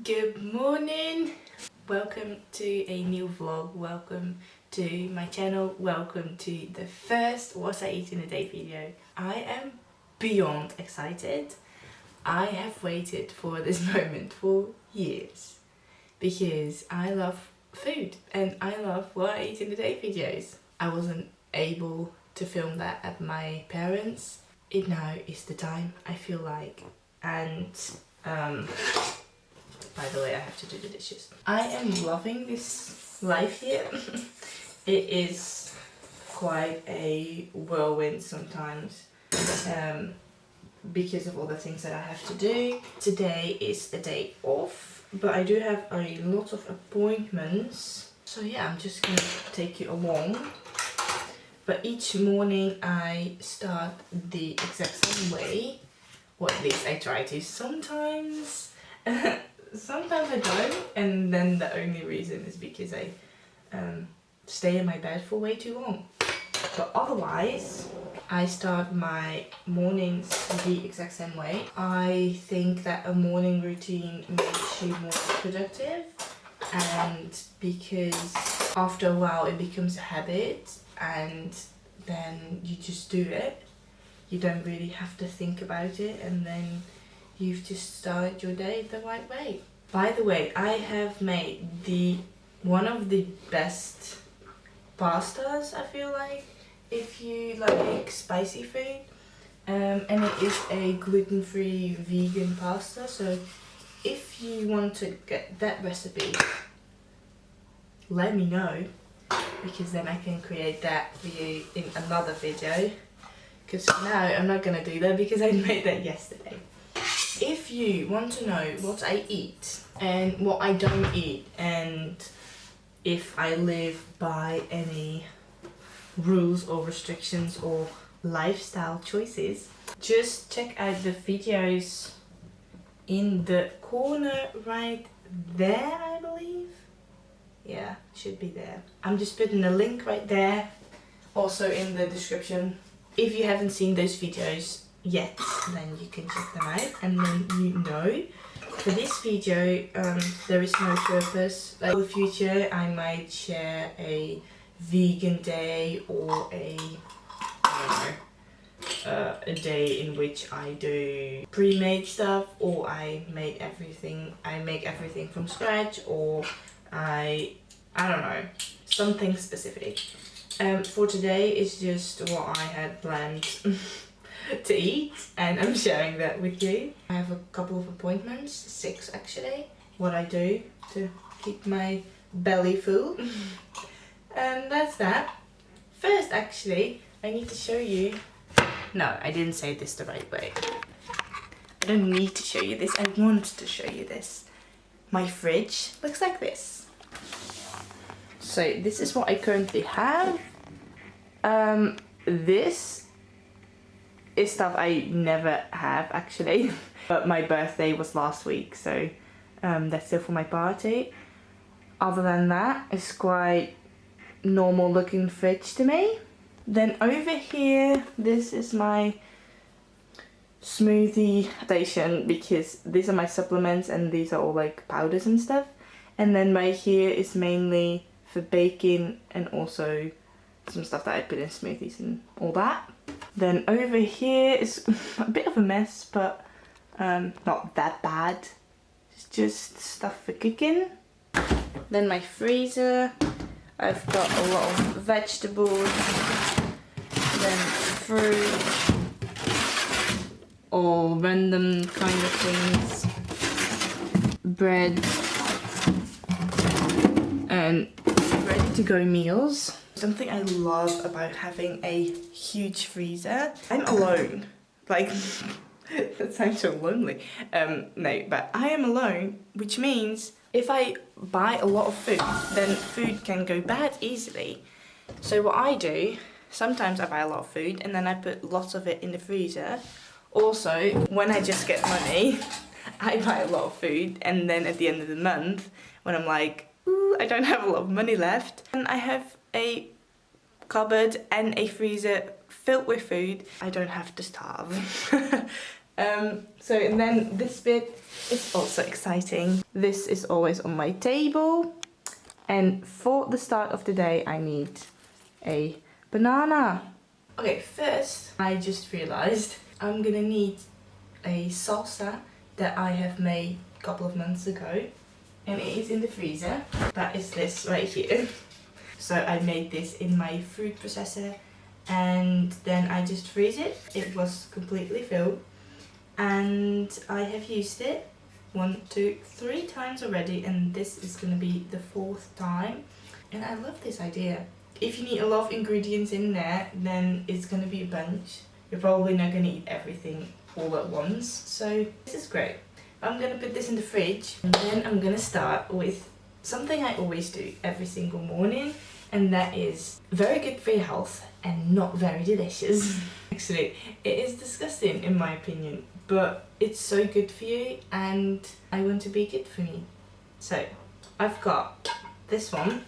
Good morning, welcome to a new vlog, welcome to my channel, welcome to the first What I Eat in a Day video. I am beyond excited. I have waited for this moment for years because I love food and I love What I Eat in a Day videos. I wasn't able to film that at my parents'. It now is the time, I feel like, and by the way, I have to do the dishes. I am loving this life here. It is quite a whirlwind sometimes because of all the things that I have to do. Today is a day off, but I do have a lot of appointments. So yeah, I'm just gonna take you along. But each morning I start the exact same way, or at least I try to. Sometimes sometimes I don't, and then the only reason is because I stay in my bed for way too long. But otherwise, I start my mornings the exact same way. I think that a morning routine makes you more productive, and because after a while it becomes a habit and then you just do it. You don't really have to think about it, and then you've just started your day the right way. By the way, I have made one of the best pastas, I feel like, if you like spicy food. And it is a gluten-free vegan pasta, so if you want to get that recipe, let me know, because then I can create that for you in another video. Because for now, I'm not gonna do that because I made that yesterday. If you want to know what I eat and what I don't eat, and if I live by any rules or restrictions or lifestyle choices, just check out the videos in the corner right there, I believe. Yeah, should be there. I'm just putting a link right there, also in the description. If you haven't seen those videos yet, then you can check them out, and then you know. For this video, there is no purpose. Like in the future, I might share a vegan day or a day in which I do pre-made stuff, or I make everything from scratch, or I don't know, something specific. For today, it's just what I had planned to eat, and I'm sharing that with you. I have a couple of appointments, 6 actually, what I do to keep my belly full. And that's that. First, actually, I need to show you. No, I didn't say this the right way. I don't need to show you this, I want to show you this. My fridge looks like this. So this is what I currently have. This is stuff I never have actually, but my birthday was last week, so that's still for my party. Other than that, it's quite normal looking fridge to me. Then over here, this is my smoothie station, because these are my supplements and these are all like powders and stuff. And then right here is mainly for baking and also some stuff that I put in smoothies and all that. Then over here is a bit of a mess, but not that bad. It's just stuff for cooking. Then my freezer, I've got a lot of vegetables, then fruit, all random kind of things, bread, and ready to go meals. Something I love about having a huge freezer, I'm alone, like that sounds so lonely. No, but I am alone, which means if I buy a lot of food, then food can go bad easily. So what I do, sometimes I buy a lot of food and then I put lots of it in the freezer. Also, when I just get money, I buy a lot of food, and then at the end of the month, when I'm like, ooh, I don't have a lot of money left. And I have a cupboard and a freezer filled with food. I don't have to starve. And then this bit is also exciting. This is always on my table. And for the start of the day, I need a banana. Okay, first, I just realized I'm gonna need a salsa that I have made a couple of months ago. And it is in the freezer. That is this right here. So I made this in my food processor and then I just freeze it. It was completely filled. And I have used it 1, 2, 3 times already, and this is going to be the 4th time. And I love this idea. If you need a lot of ingredients in there, then it's going to be a bunch. You're probably not going to eat everything all at once, so this is great. I'm going to put this in the fridge, and then I'm going to start with something I always do every single morning, and that is very good for your health and not very delicious. Actually, it is disgusting in my opinion, but it's so good for you and I want to be good for me. So I've got this one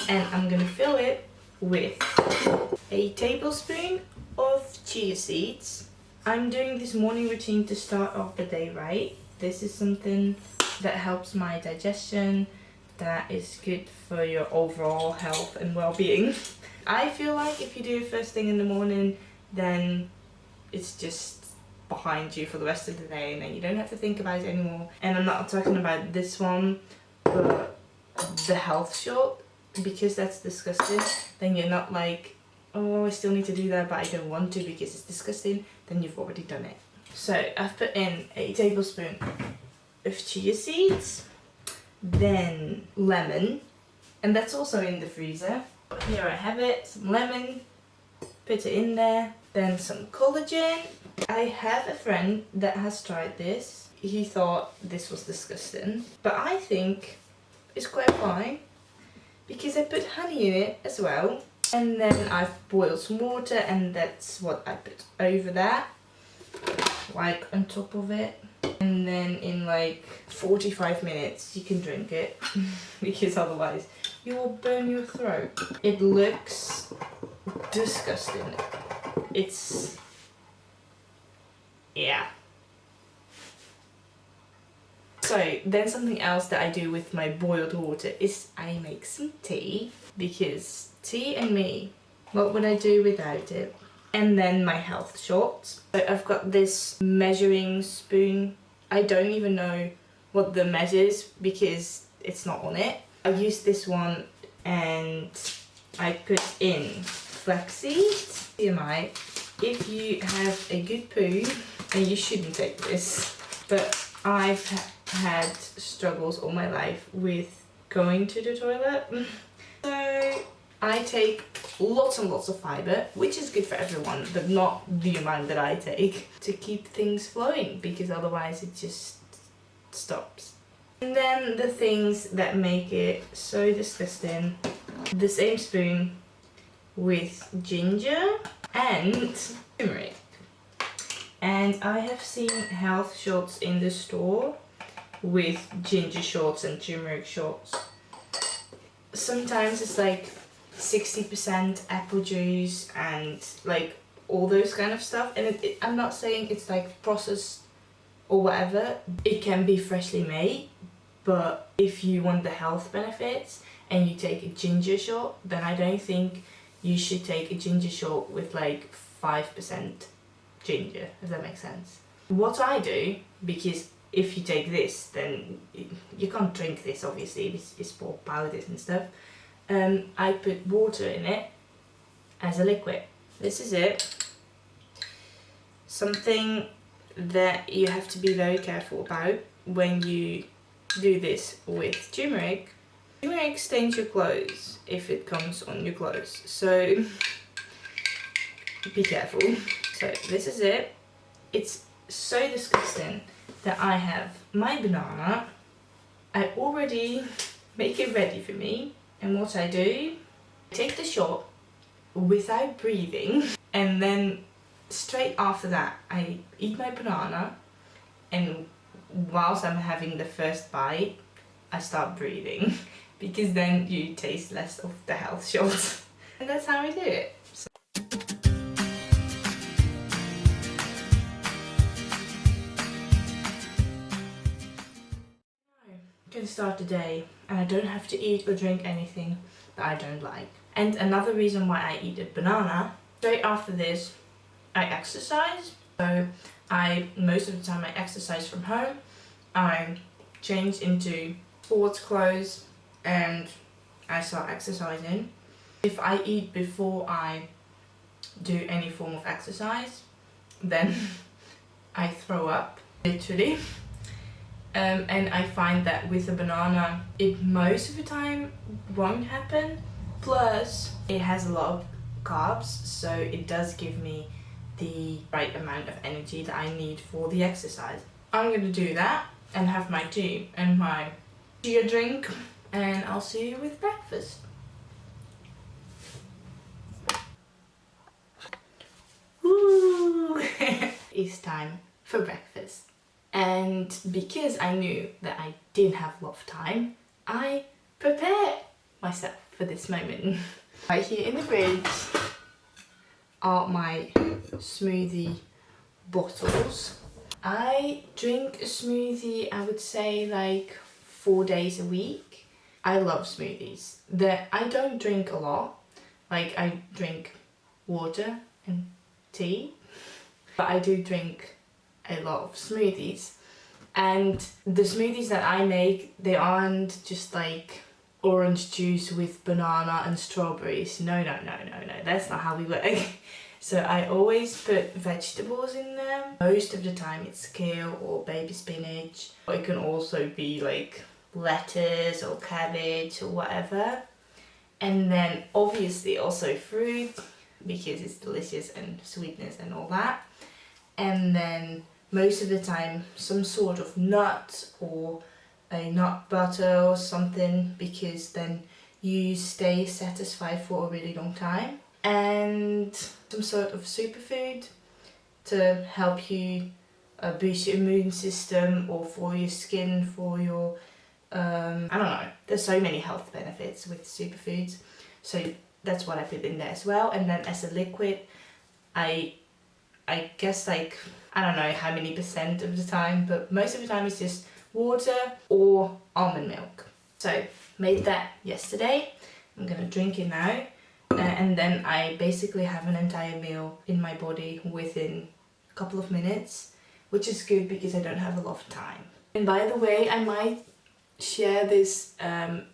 and I'm gonna fill it with a tablespoon of chia seeds. I'm doing this morning routine to start off the day right. This is something that helps my digestion, that is good for your overall health and well-being. I feel like if you do it first thing in the morning, then it's just behind you for the rest of the day and then you don't have to think about it anymore. And I'm not talking about this one, but the health shot, because that's disgusting. Then you're not like, oh, I still need to do that but I don't want to because it's disgusting. Then you've already done it. So I've put in a tablespoon of chia seeds, then lemon, and that's also in the freezer. Here I have it, some lemon, put it in there, then some collagen. I have a friend that has tried this. He thought this was disgusting, but I think it's quite fine because I put honey in it as well. And then I've boiled some water and that's what I put over that, like on top of it. And then in like 45 minutes you can drink it because otherwise you will burn your throat. It looks disgusting. It's, yeah. So then something else that I do with my boiled water is I make some tea, because tea and me, what would I do without it? And then my health shots. So I've got this measuring spoon. I don't even know what the measures because it's not on it. I used this one and I put in flaxseed. TMI, if you have a good poo, then you shouldn't take this. But I've had struggles all my life with going to the toilet. So I take lots and lots of fibre, which is good for everyone, but not the amount that I take, to keep things flowing, because otherwise it just stops. And then the things that make it so disgusting, the same spoon with ginger and turmeric. And I have seen health shots in the store with ginger shots and turmeric shots. Sometimes it's like 60% apple juice and like all those kind of stuff, and I'm not saying it's like processed or whatever. It can be freshly made, but if you want the health benefits and you take a ginger shot, then I don't think you should take a ginger shot with like 5% ginger, if that makes sense. What I do, because if you take this, then you can't drink this obviously, it's for powders and stuff. I put water in it as a liquid. This is it. Something that you have to be very careful about when you do this with turmeric. Turmeric stains your clothes if it comes on your clothes, so be careful. So this is it. It's so disgusting that I have my banana. I already make it ready for me. And what I do, take the shot without breathing, and then straight after that I eat my banana, and whilst I'm having the first bite I start breathing, because then you taste less of the health shots. And that's how I do it. So I'm gonna start the day and I don't have to eat or drink anything that I don't like. And another reason why I eat a banana, straight after this I exercise. So most of the time I exercise from home. I change into sports clothes and I start exercising. If I eat before I do any form of exercise, then I throw up, literally. And I find that with a banana, it most of the time won't happen. Plus, it has a lot of carbs, so it does give me the right amount of energy that I need for the exercise. I'm gonna do that and have my tea and my chia drink, and I'll see you with breakfast. Woo! It's time for breakfast. And because I knew that I didn't have a lot of time, I prepared myself for this moment. Right here in the fridge are my smoothie bottles. I drink a smoothie, I would say like 4 days a week. I love smoothies. I don't drink a lot. Like I drink water and tea, but I do drink a lot of smoothies. And the smoothies that I make, they aren't just like orange juice with banana and strawberries. No, that's not how we work. So I always put vegetables in them. Most of the time it's kale or baby spinach. It can also be like lettuce or cabbage or whatever. And then obviously also fruit, because it's delicious and sweetness and all that. And then most of the time some sort of nut or a nut butter or something, because then you stay satisfied for a really long time. And some sort of superfood to help you boost your immune system, or for your skin, for your I don't know, there's so many health benefits with superfoods, so that's what I put in there as well. And then as a liquid, I guess like, I don't know how many percent of the time, but most of the time it's just water or almond milk. So made that yesterday. I'm gonna drink it now, and then I basically have an entire meal in my body within a couple of minutes, which is good because I don't have a lot of time. And by the way, I might share this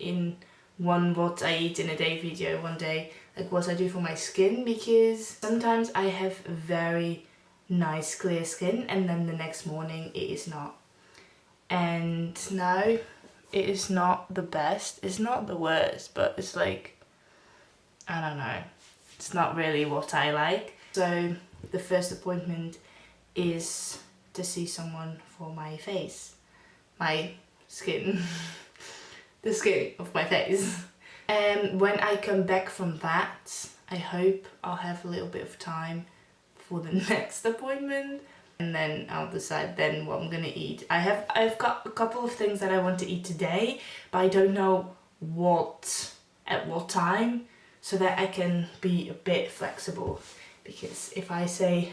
in one what I eat in a day video one day, like what I do for my skin, because sometimes I have very nice clear skin and then the next morning it is not. And now it is not the best, it's not the worst, but it's like, I don't know, it's not really what I like. So the first appointment is to see someone for my face, my skin, the skin of my face. And when I come back from that, I hope I'll have a little bit of time for the next appointment, and then I'll decide then what I'm gonna eat. I've got a couple of things that I want to eat today, but I don't know at what time, so that I can be a bit flexible, because if I say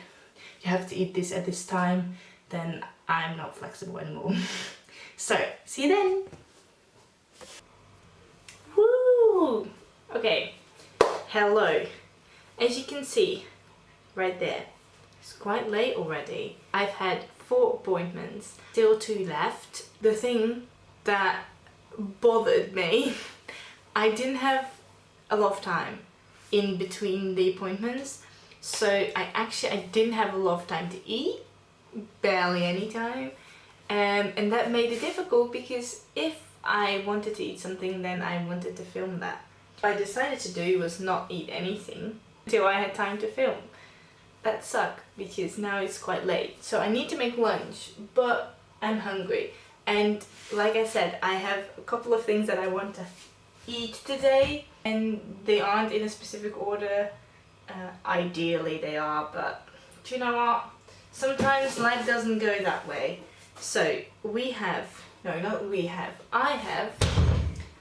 you have to eat this at this time, then I'm not flexible anymore. So see you then. Woo! Okay, hello. As you can see right there, it's quite late already. I've had 4 appointments, still 2 left. The thing that bothered me, I didn't have a lot of time in between the appointments, so I didn't have a lot of time to eat, barely any time, and that made it difficult, because if I wanted to eat something, then I wanted to film that. What I decided to do was not eat anything until I had time to film. That sucked, because now it's quite late, so I need to make lunch, but I'm hungry. And like I said, I have a couple of things that I want to eat today, and they aren't in a specific order. Ideally they are, but do you know what? Sometimes life doesn't go that way. So I have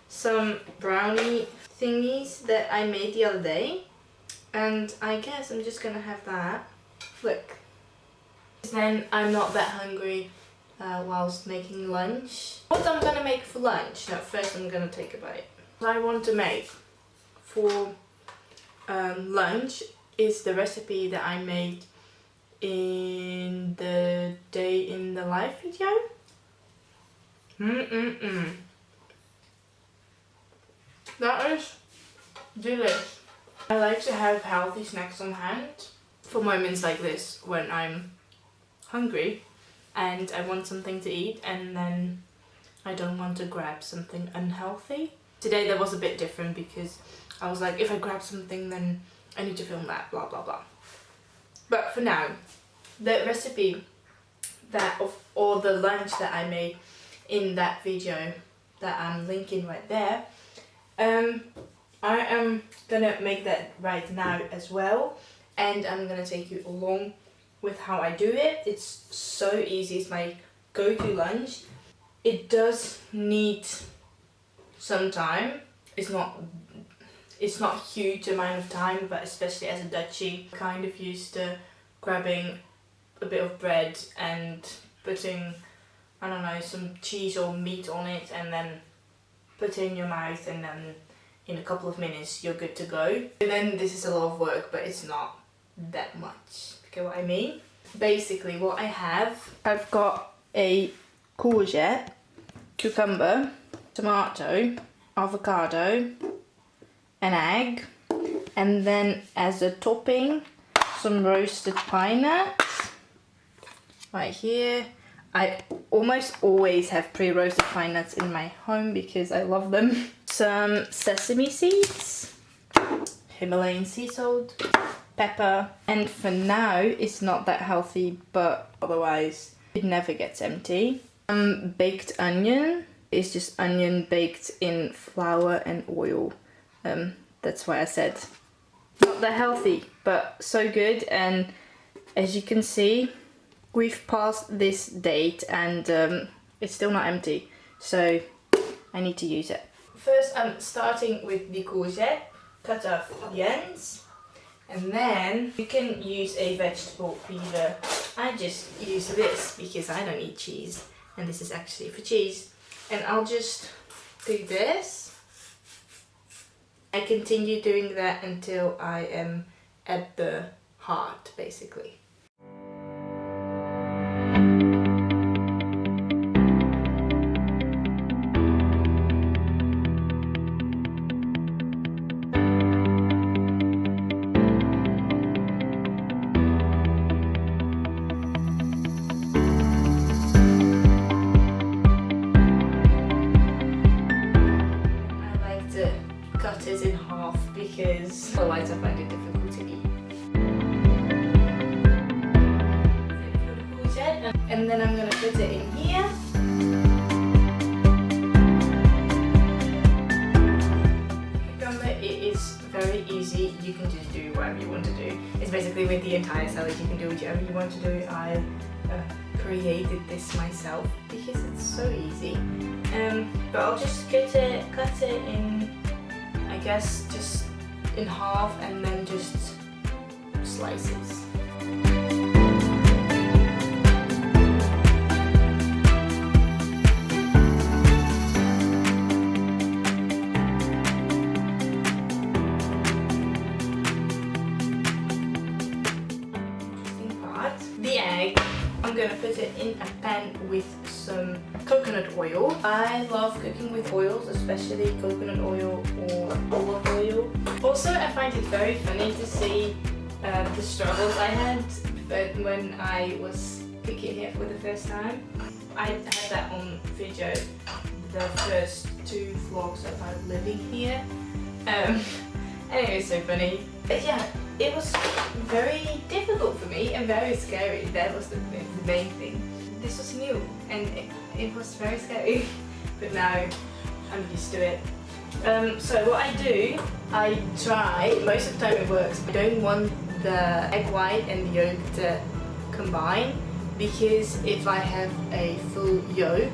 some brownie thingies that I made the other day, and I guess I'm just gonna have that. Look. Then I'm not that hungry whilst making lunch. What I'm gonna make for lunch? No, first I'm gonna take a bite. What I want to make for lunch is the recipe that I made in the day in the life video. That is delicious. I like to have healthy snacks on hand for moments like this when I'm hungry and I want something to eat and then I don't want to grab something unhealthy. Today that was a bit different because I was like, if I grab something then I need to film that, blah blah blah. But for now, the recipe or the lunch that I made in that video that I'm linking right there, I am gonna make that right now as well, and I'm gonna take you along with how I do it. It's so easy. It's my go-to lunch. It does need some time. It's not a huge amount of time, but especially as a Dutchie, kind of used to grabbing a bit of bread and putting, I don't know, some cheese or meat on it and then put it in your mouth, and then in a couple of minutes you're good to go. And then this is a lot of work, but it's not that much. Okay, what I mean? Basically what I have, I've got a courgette, cucumber, tomato, avocado, an egg, and then as a topping some roasted pine nuts right here. I almost always have pre-roasted pine nuts in my home because I love them. Some sesame seeds, Himalayan sea salt, pepper, and for now it's not that healthy, but otherwise it never gets empty. Baked onion is just onion baked in flour and oil. That's why I said not that healthy, but so good. And as you can see, we've passed this date and it's still not empty, so I need to use it. First I'm starting with the courgette, cut off the ends, and then you can use a vegetable peeler. I just use this because I don't eat cheese, and this is actually for cheese. And I'll just do this. I continue doing that until I am at the heart, basically. In half because otherwise I find it difficult to eat. And then I'm going to put it in here. Cucumber, it is very easy. You can just do whatever you want to do. It's basically with the entire salad, you can do whatever you want to do. I created this myself because it's so easy. But I'll just cut it in, I guess, just in half and then just slices. Interesting part. The egg, I'm gonna put it in a pan with some coconut oil. I love cooking with oils, especially coconut oil or olive oil. Also, I find it very funny to see the struggles I had when I was cooking here for the first time. I had that on video, the first 2 vlogs of my living here. And it was so funny. But yeah, it was very difficult for me and very scary. That was the main thing. This was new and it was very scary, but now I'm used to it. So what I do, I try, most of the time it works. I don't want the egg white and the yolk to combine, because if I have a full yolk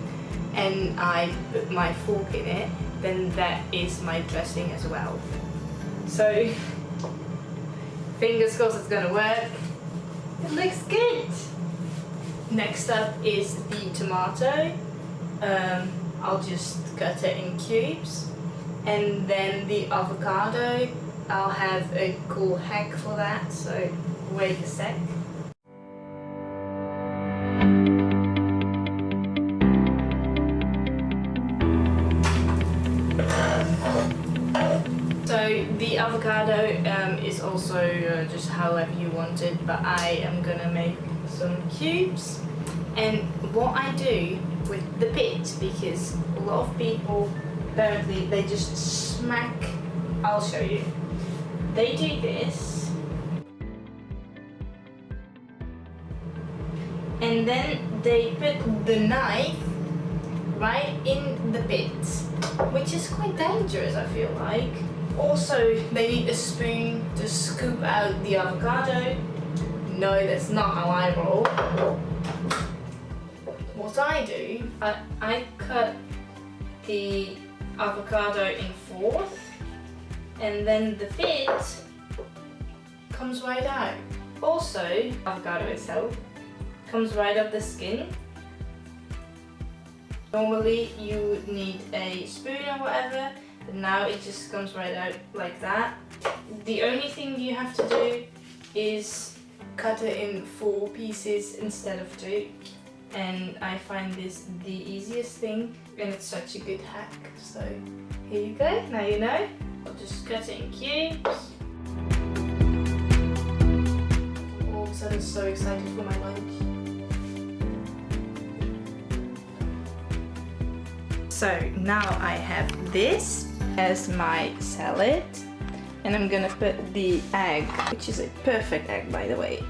and I put my fork in it, then that is my dressing as well. So fingers crossed it's gonna work. It looks good. Next up is the tomato. I'll just cut it in cubes. And then the avocado, I'll have a cool hack for that, so wait a sec. So the avocado is also just however you want it, but I am gonna make some cubes. And what I do with the pit, because a lot of people apparently they just smack, I'll show you. They do this, and then they put the knife right in the pit, which is quite dangerous, I feel like. Also, they need a spoon to scoop out the avocado. No, that's not how I roll. What I do, I cut the avocado in fourth, and then the pit comes right out. Also, avocado itself comes right off the skin. Normally you would need a spoon or whatever, but now it just comes right out like that. The only thing you have to do is cut it in 4 pieces instead of 2. And I find this the easiest thing, and it's such a good hack. So here you go, now you know. I'll just cut it in cubes. All of a sudden so excited for my lunch. So now I have this as my salad, and I'm gonna put the egg, which is a perfect egg by the way,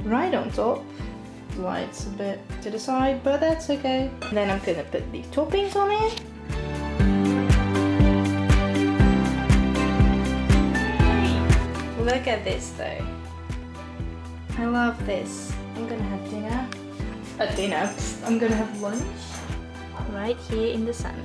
right on top. Lights a bit to the side, but that's okay. Then I'm gonna put the toppings on it. Look at this though. I love this. I'm gonna have dinner. I'm gonna have lunch right here in the sun.